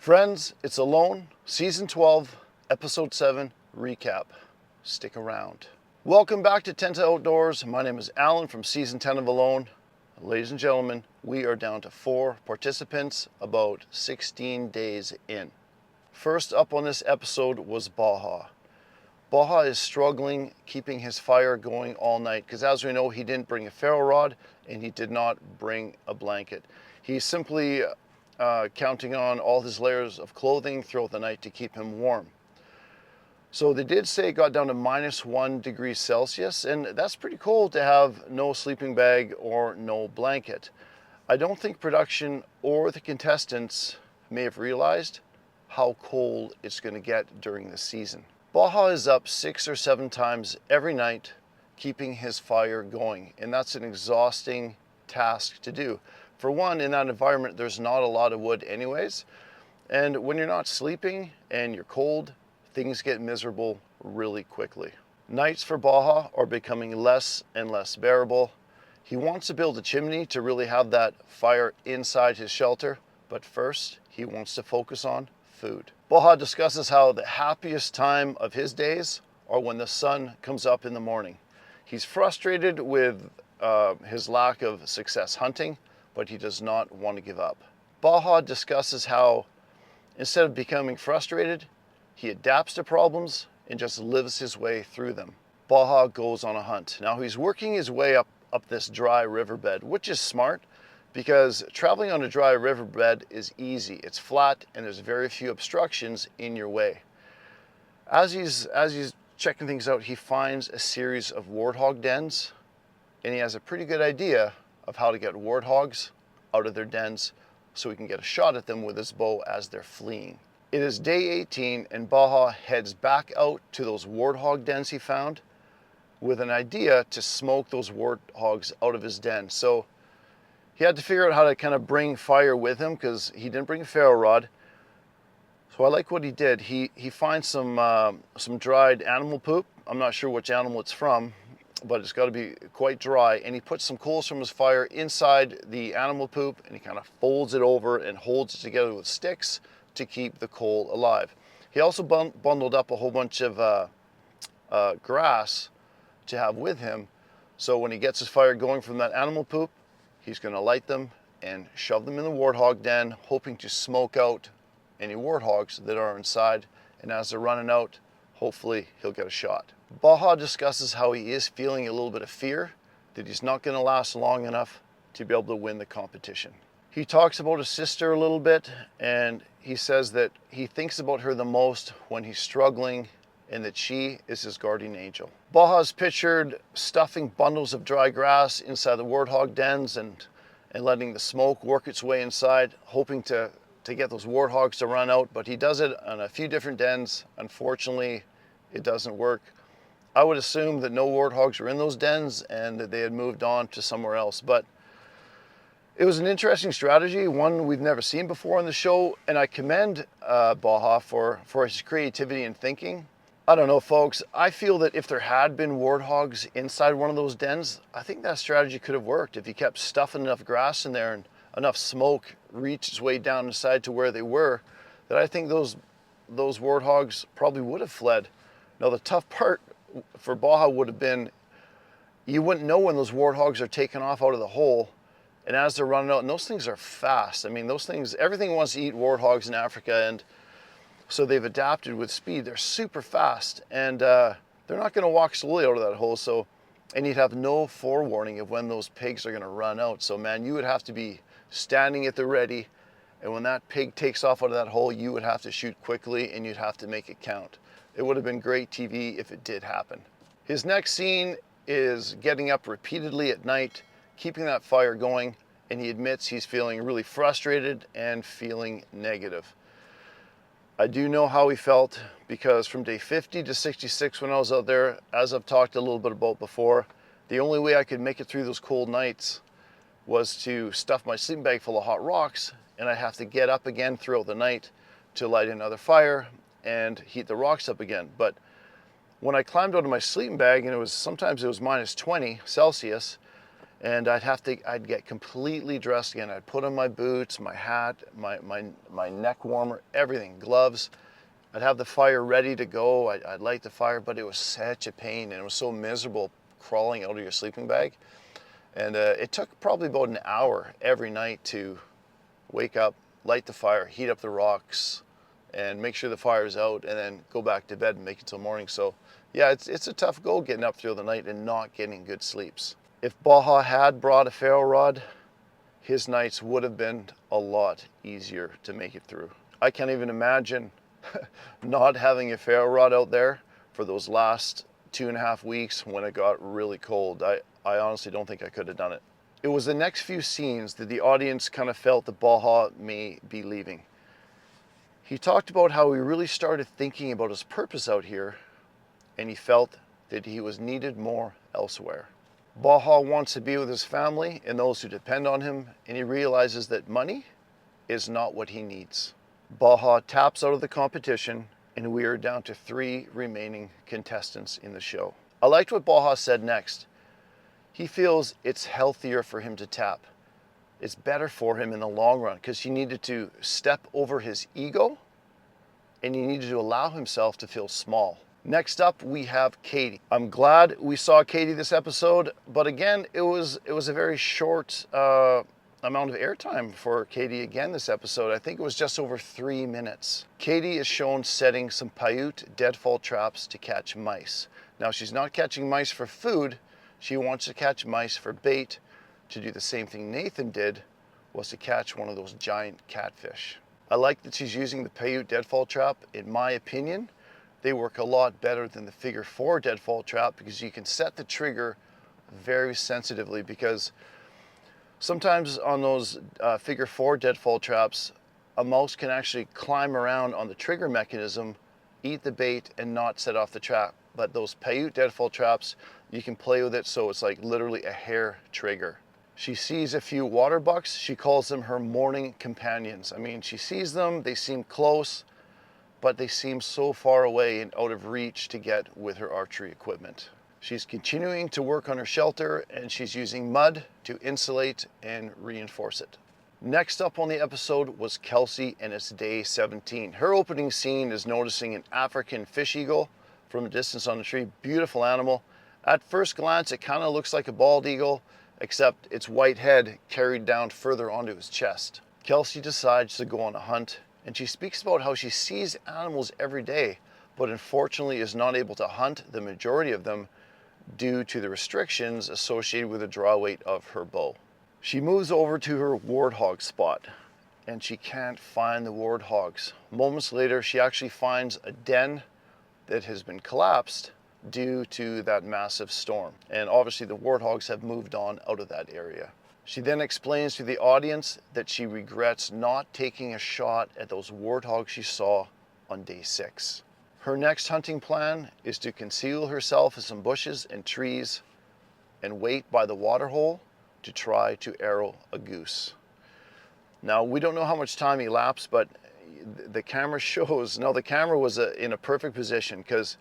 Friends, it's Alone, Season 12, Episode 7, Recap. Stick around. Welcome back to Tenta Outdoors. My name is Alan from Season 10 of Alone. Ladies and gentlemen, we are down to 4 participants, about 16 days in. First up on this episode was Baja. Baja is struggling keeping his fire going all night because, as we know, he didn't bring a ferro rod and he did not bring a blanket. He's simply counting on all his layers of clothing throughout the night to keep him warm. So they did say it got down to -1 degree Celsius, and that's pretty cold to have no sleeping bag or no blanket. I don't think production or the contestants may have realized how cold it's going to get during the season. Baja is up 6 or 7 times every night keeping his fire going, and that's an exhausting task to do. For one, in that environment, there's not a lot of wood anyways. And when you're not sleeping and you're cold, things get miserable really quickly. Nights for Baja are becoming less and less bearable. He wants to build a chimney to really have that fire inside his shelter, but first, he wants to focus on food. Baja discusses how the happiest time of his days are when the sun comes up in the morning. He's frustrated with his lack of success hunting, but he does not want to give up. Baja discusses how instead of becoming frustrated, he adapts to problems and just lives his way through them. Baja goes on a hunt. Now he's working his way up this dry riverbed, which is smart because traveling on a dry riverbed is easy. It's flat and there's very few obstructions in your way. As he's checking things out, he finds a series of warthog dens, and he has a pretty good idea of how to get warthogs out of their dens so he can get a shot at them with his bow as they're fleeing. It is day 18 and Baja heads back out to those warthog dens he found with an idea to smoke those warthogs out of his den. So he had to figure out how to kind of bring fire with him because he didn't bring a ferro rod. So I like what he did. He finds some dried animal poop. I'm not sure which animal it's from, but it's got to be quite dry, and he puts some coals from his fire inside the animal poop and he kind of folds it over and holds it together with sticks to keep the coal alive. He also bundled up a whole bunch of grass to have with him, so when he gets his fire going from that animal poop, he's going to light them and shove them in the warthog den, hoping to smoke out any warthogs that are inside, and as they're running out, hopefully he'll get a shot. Baja discusses how he is feeling a little bit of fear, that he's not going to last long enough to be able to win the competition. He talks about his sister a little bit, and he says that he thinks about her the most when he's struggling and that she is his guardian angel. Baja's pictured stuffing bundles of dry grass inside the warthog dens and letting the smoke work its way inside, hoping to get those warthogs to run out, but he does it on a few different dens. Unfortunately, it doesn't work. I would assume that no warthogs were in those dens and that they had moved on to somewhere else, but it was an interesting strategy, one we've never seen before on the show, and I commend Baja for his creativity and thinking. I don't know, folks. I feel that if there had been warthogs inside one of those dens, I think that strategy could have worked. If you kept stuffing enough grass in there and enough smoke reached its way down inside to where they were, that I think those warthogs probably would have fled. Now the tough part for Baja would have been, you wouldn't know when those warthogs are taken off out of the hole, and as they're running out, and those things are fast. I mean, those things, everything wants to eat warthogs in Africa, and so they've adapted with speed. They're super fast, and they're not going to walk slowly out of that hole. So, and you'd have no forewarning of when those pigs are going to run out. So, man, you would have to be standing at the ready, and when that pig takes off out of that hole, you would have to shoot quickly, and you'd have to make it count. It would have been great TV if it did happen. His next scene is getting up repeatedly at night, keeping that fire going, and he admits he's feeling really frustrated and feeling negative. I do know how he felt because from day 50 to 66 when I was out there, as I've talked a little bit about before, the only way I could make it through those cold nights was to stuff my sleeping bag full of hot rocks, and I'd have to get up again throughout the night to light another fire and heat the rocks up again. But when I climbed out of my sleeping bag, and sometimes it was -20 Celsius, And I'd get completely dressed again. I'd put on my boots, my hat, my neck warmer, everything, gloves. I'd have the fire ready to go. I'd light the fire, but it was such a pain, and it was so miserable crawling out of your sleeping bag. And it took probably about an hour every night to wake up, light the fire, heat up the rocks, and make sure the fire's out, and then go back to bed and make it till morning. So yeah, it's a tough go getting up through the night and not getting good sleeps. If Baja had brought a ferro rod, his nights would have been a lot easier to make it through. I can't even imagine not having a ferro rod out there for those last 2.5 weeks when it got really cold. I honestly don't think I could have done it. It was the next few scenes that the audience kind of felt that Baja may be leaving. He talked about how he really started thinking about his purpose out here, and he felt that he was needed more elsewhere. Baja wants to be with his family and those who depend on him, and he realizes that money is not what he needs. Baja taps out of the competition, and we are down to 3 remaining contestants in the show. I liked what Baja said next. He feels it's healthier for him to tap. It's better for him in the long run because he needed to step over his ego, and he needed to allow himself to feel small. Next up, we have Katie. I'm glad we saw Katie this episode, but again, it was a very short amount of airtime for Katie again this episode. I think it was just over 3 minutes. Katie is shown setting some Paiute deadfall traps to catch mice. Now, she's not catching mice for food. She wants to catch mice for bait, to do the same thing Nathan did, was to catch one of those giant catfish. I like that she's using the Paiute deadfall trap. In my opinion, they work a lot better than the figure 4 deadfall trap because you can set the trigger very sensitively, because sometimes on those figure 4 deadfall traps, a mouse can actually climb around on the trigger mechanism, eat the bait, and not set off the trap. But those Paiute deadfall traps, you can play with it so it's like literally a hair trigger. She sees a few water bucks. She calls them her morning companions. I mean, she sees them, they seem close, but they seem so far away and out of reach to get with her archery equipment. She's continuing to work on her shelter, and she's using mud to insulate and reinforce it. Next up on the episode was Kelsey, and it's day 17. Her opening scene is noticing an African fish eagle from a distance on the tree. Beautiful animal. At first glance, it kind of looks like a bald eagle, except its white head carried down further onto his chest. Kelsey decides to go on a hunt, and she speaks about how she sees animals every day, but unfortunately is not able to hunt the majority of them due to the restrictions associated with the draw weight of her bow. She moves over to her warthog spot, and she can't find the warthogs. Moments later, she actually finds a den that has been collapsed due to that massive storm. And obviously the warthogs have moved on out of that area. She then explains to the audience that she regrets not taking a shot at those warthogs she saw on day 6. Her next hunting plan is to conceal herself in some bushes and trees and wait by the water hole to try to arrow a goose. Now, we don't know how much time elapsed, but the camera shows, no, the camera was in a perfect position because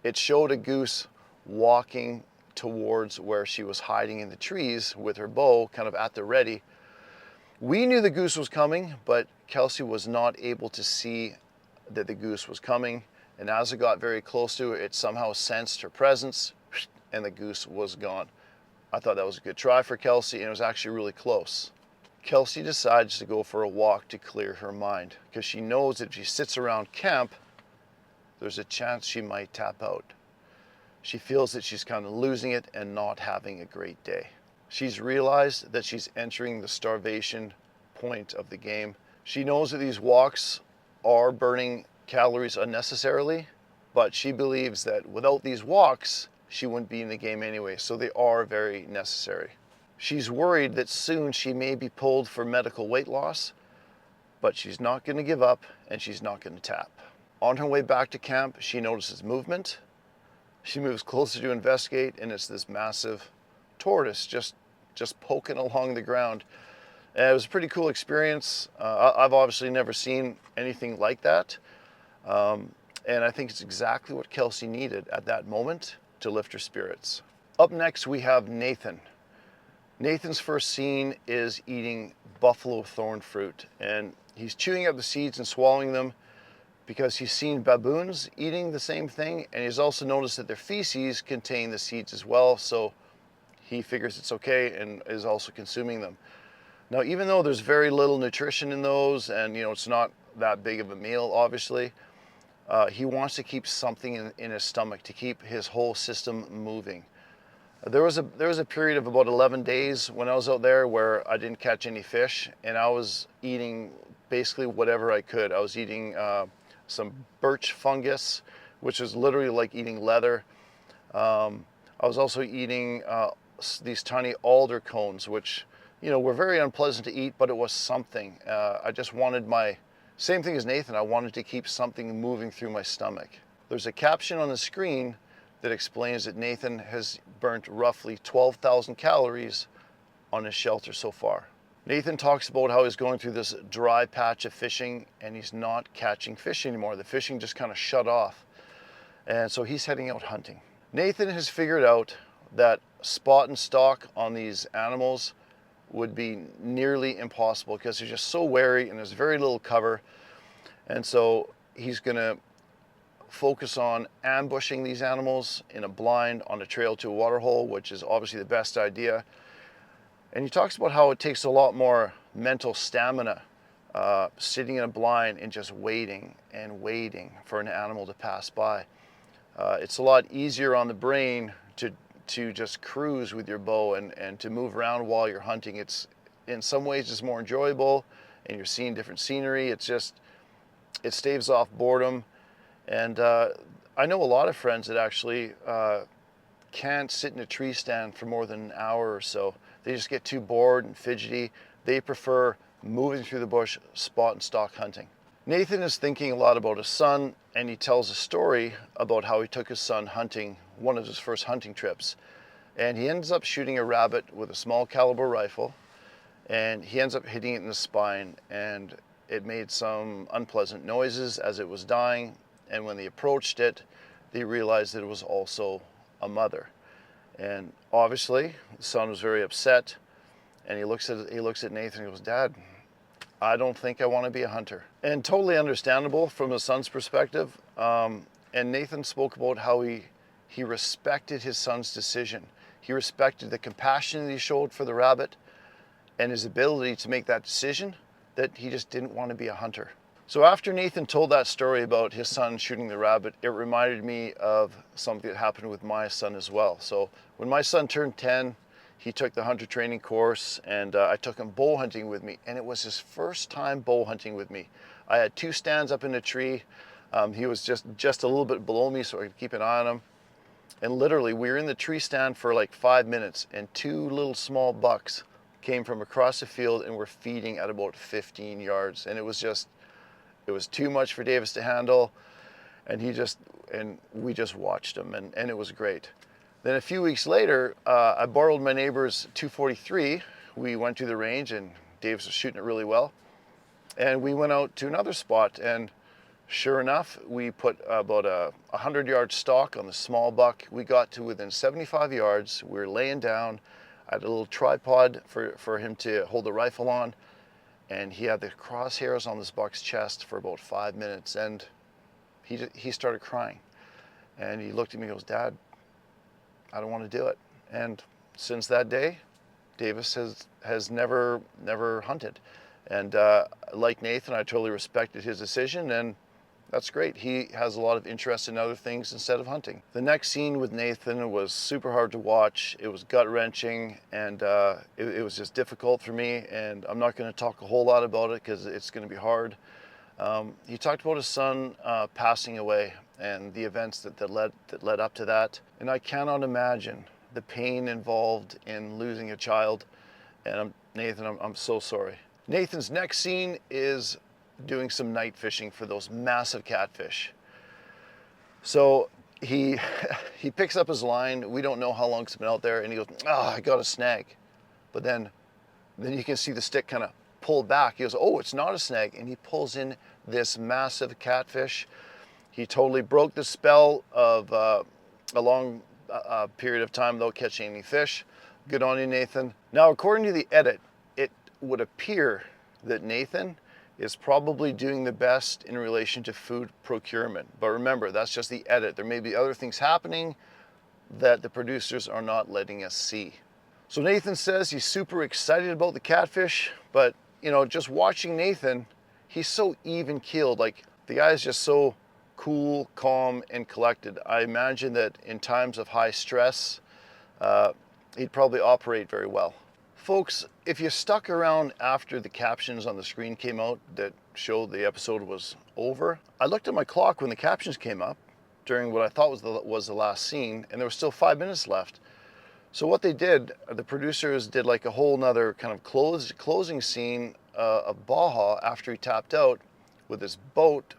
it showed a goose walking towards where she was hiding in the trees with her bow kind of at the ready. We knew the goose was coming, but Kelsey was not able to see that the goose was coming. And as it got very close to her, it somehow sensed her presence, and the goose was gone. I thought that was a good try for Kelsey, and it was actually really close. Kelsey decides to go for a walk to clear her mind because she knows that if she sits around camp, there's a chance she might tap out. She feels that she's kind of losing it and not having a great day. She's realized that she's entering the starvation point of the game. She knows that these walks are burning calories unnecessarily, but she believes that without these walks, she wouldn't be in the game anyway, so they are very necessary. She's worried that soon she may be pulled for medical weight loss, but she's not going to give up, and she's not going to tap. On her way back to camp, she notices movement. She moves closer to investigate, and it's this massive tortoise just poking along the ground. And it was a pretty cool experience. I've obviously never seen anything like that. And I think it's exactly what Kelsey needed at that moment to lift her spirits. Up next, we have Nathan. Nathan's first scene is eating buffalo thorn fruit, and he's chewing up the seeds and swallowing them because he's seen baboons eating the same thing, and he's also noticed that their feces contain the seeds as well, so he figures it's okay and is also consuming them. Now, even though there's very little nutrition in those, and it's not that big of a meal, obviously, he wants to keep something in his stomach to keep his whole system moving. There was a period of about 11 days when I was out there where I didn't catch any fish, and I was eating basically whatever I could. I was eating some birch fungus, which is literally like eating leather. I was also eating these tiny alder cones, which were very unpleasant to eat, but it was something. I just wanted same thing as Nathan, I wanted to keep something moving through my stomach. There's a caption on the screen that explains that Nathan has burnt roughly 12,000 calories on his shelter so far. Nathan talks about how he's going through this dry patch of fishing and he's not catching fish anymore. The fishing just kind of shut off. And so he's heading out hunting. Nathan has figured out that spot and stalk on these animals would be nearly impossible because they're just so wary and there's very little cover. And so he's gonna focus on ambushing these animals in a blind on a trail to a water hole, which is obviously the best idea. And he talks about how it takes a lot more mental stamina sitting in a blind and just waiting and waiting for an animal to pass by. It's a lot easier on the brain to just cruise with your bow and to move around while you're hunting. It's in some ways just more enjoyable and you're seeing different scenery. It staves off boredom. And I know a lot of friends that actually can't sit in a tree stand for more than an hour or so. They just get too bored and fidgety. They prefer moving through the bush, spot and stalk hunting. Nathan is thinking a lot about his son, and he tells a story about how he took his son hunting, one of his first hunting trips. And he ends up shooting a rabbit with a small caliber rifle, and he ends up hitting it in the spine, and it made some unpleasant noises as it was dying. And when they approached it, they realized that it was also a mother. And obviously, the son was very upset, and he looks at Nathan and goes, "Dad, I don't think I want to be a hunter." And totally understandable from his son's perspective. And Nathan spoke about how he respected his son's decision. He respected the compassion that he showed for the rabbit and his ability to make that decision that he just didn't want to be a hunter. So after Nathan told that story about his son shooting the rabbit, it reminded me of something that happened with my son as well. So when my son turned 10, he took the hunter training course, and I took him bow hunting with me, and it was his first time bow hunting with me. I had 2 stands up in a tree. He was just a little bit below me so I could keep an eye on him. And literally, we were in the tree stand for like 5 minutes, and 2 little small bucks came from across the field and were feeding at about 15 yards. And it was too much for Davis to handle, and we just watched him, and it was great. Then a few weeks later, I borrowed my neighbor's 243. We went to the range, and Davis was shooting it really well. And we went out to another spot, and sure enough, we put about a 100-yard stalk on the small buck. We got to within 75 yards. We were laying down. I had a little tripod for him to hold the rifle on, and he had the crosshairs on this buck's chest for about 5 minutes, and he started crying. And he looked at me and goes, "Dad, I don't want to do it." And since that day, Davis has never hunted. And like Nathan, I totally respected his decision, and that's great. He has a lot of interest in other things instead of hunting. The next scene with Nathan was super hard to watch. It was gut-wrenching, and it was just difficult for me, and I'm not going to talk a whole lot about it because it's going to be hard. He talked about his son passing away and the events that led up to that. And I cannot imagine the pain involved in losing a child. And Nathan, I'm so sorry. Nathan's next scene is doing some night fishing for those massive catfish. So he picks up his line. We don't know how long it's been out there, and he goes, "Ah, I got a snag." But then you can see the stick kind of pulled back. He goes, "Oh, it's not a snag," and he pulls in this massive catfish. He totally broke the spell of a long period of time without catching any fish. Good on you, Nathan. Now, according to the edit, it would appear that Nathan is probably doing the best in relation to food procurement. But remember, that's just the edit. There may be other things happening that the producers are not letting us see. So Nathan says he's super excited about the catfish, but you know, just watching Nathan, he's so even-keeled. Like, the guy is just so cool, calm, and collected. I imagine that in times of high stress, he'd probably operate very well. Folks, if you stuck around after the captions on the screen came out that showed the episode was over, I looked at my clock when the captions came up during what I thought was the last scene, and there was still 5 minutes left. So what they did, the producers did like a whole nother kind of closing scene of Baja after he tapped out with his boat,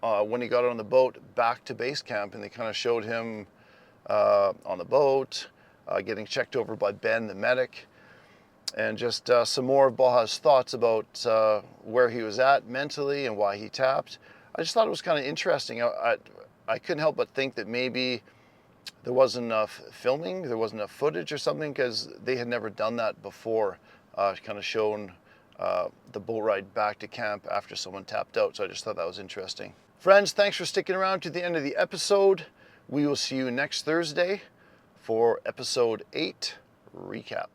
when he got on the boat back to base camp, and they kind of showed him on the boat, getting checked over by Ben, the medic, and just some more of Baja's thoughts about where he was at mentally and why he tapped. I just thought it was kind of interesting. I couldn't help but think that maybe there wasn't enough filming, there wasn't enough footage or something, because they had never done that before, kind of shown the boat ride back to camp after someone tapped out. So I just thought that was interesting. Friends, thanks for sticking around to the end of the episode. We will see you next Thursday for episode 8 recap.